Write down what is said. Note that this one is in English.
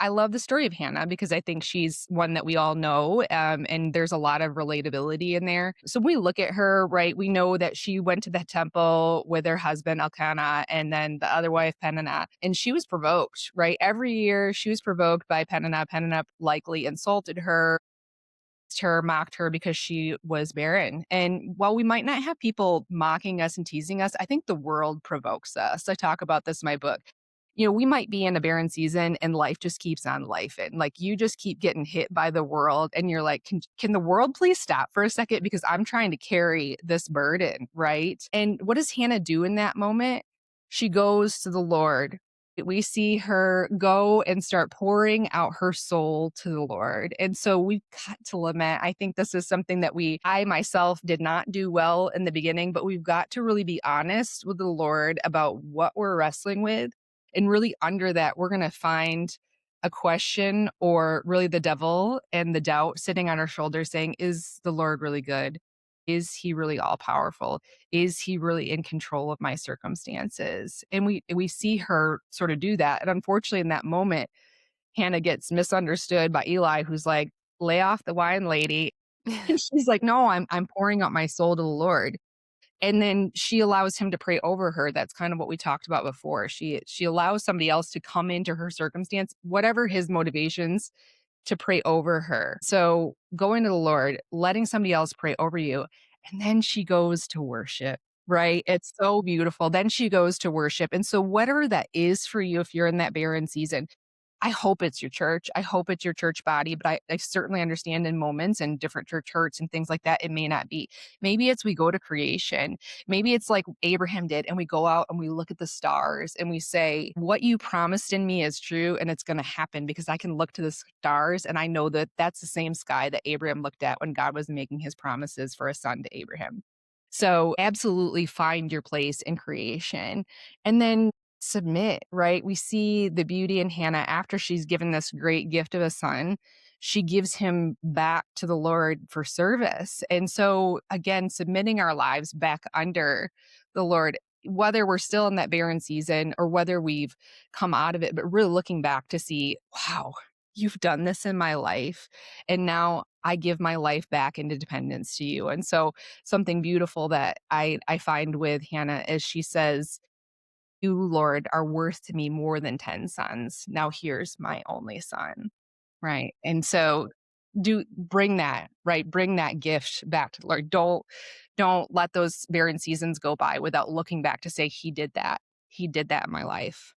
I love the story of Hannah because I think she's one that we all know, and there's a lot of relatability in there. So when we look at her, right, we know that she went to the temple with her husband Elkanah and then the other wife Peninnah, and she was provoked, right? Every year she was provoked by Peninnah. Peninnah likely insulted her, mocked her because she was barren. And while we might not have people mocking us and teasing us, I think the world provokes us. I talk about this in my book. We might be in a barren season and life just keeps on life. And like you just keep getting hit by the world. And you're like, can the world please stop for a second? Because I'm trying to carry this burden. Right. And what does Hannah do in that moment? She goes to the Lord. We see her go and start pouring out her soul to the Lord. And so we've got to lament. I think this is something that I myself did not do well in the beginning, but we've got to really be honest with the Lord about what we're wrestling with. And really under that, we're going to find a question or really the devil and the doubt sitting on our shoulders saying, is the Lord really good? Is he really all powerful? Is he really in control of my circumstances? And we see her sort of do that. And unfortunately, in that moment, Hannah gets misunderstood by Eli, who's like, lay off the wine, lady. And she's like, no, I'm pouring out my soul to the Lord. And then she allows him to pray over her. That's kind of what we talked about before. She allows somebody else to come into her circumstance, whatever his motivations, to pray over her. So going to the Lord, letting somebody else pray over you, and then she goes to worship, right? It's so beautiful. Then she goes to worship. And so whatever that is for you, if you're in that barren season, I hope it's your church. I hope it's your church body, but I certainly understand in moments and different church hurts and things like that, it may not be. Maybe it's we go to creation. Maybe it's like Abraham did, and we go out and we look at the stars and we say, what you promised in me is true and it's going to happen because I can look to the stars and I know that that's the same sky that Abraham looked at when God was making his promises for a son to Abraham. So absolutely find your place in creation. And then submit, right? We see the beauty in Hannah after she's given this great gift of a son. She gives him back to the Lord for service. And so, again, submitting our lives back under the Lord, whether we're still in that barren season or whether we've come out of it, but really looking back to see, wow, you've done this in my life. And now I give my life back into dependence to you. And so, something beautiful that I find with Hannah is she says, you, Lord, are worth to me more than 10 sons. Now here's my only son. Right. And so do bring that, right? Bring that gift back to the Lord. Don't let those barren seasons go by without looking back to say, He did that. He did that in my life.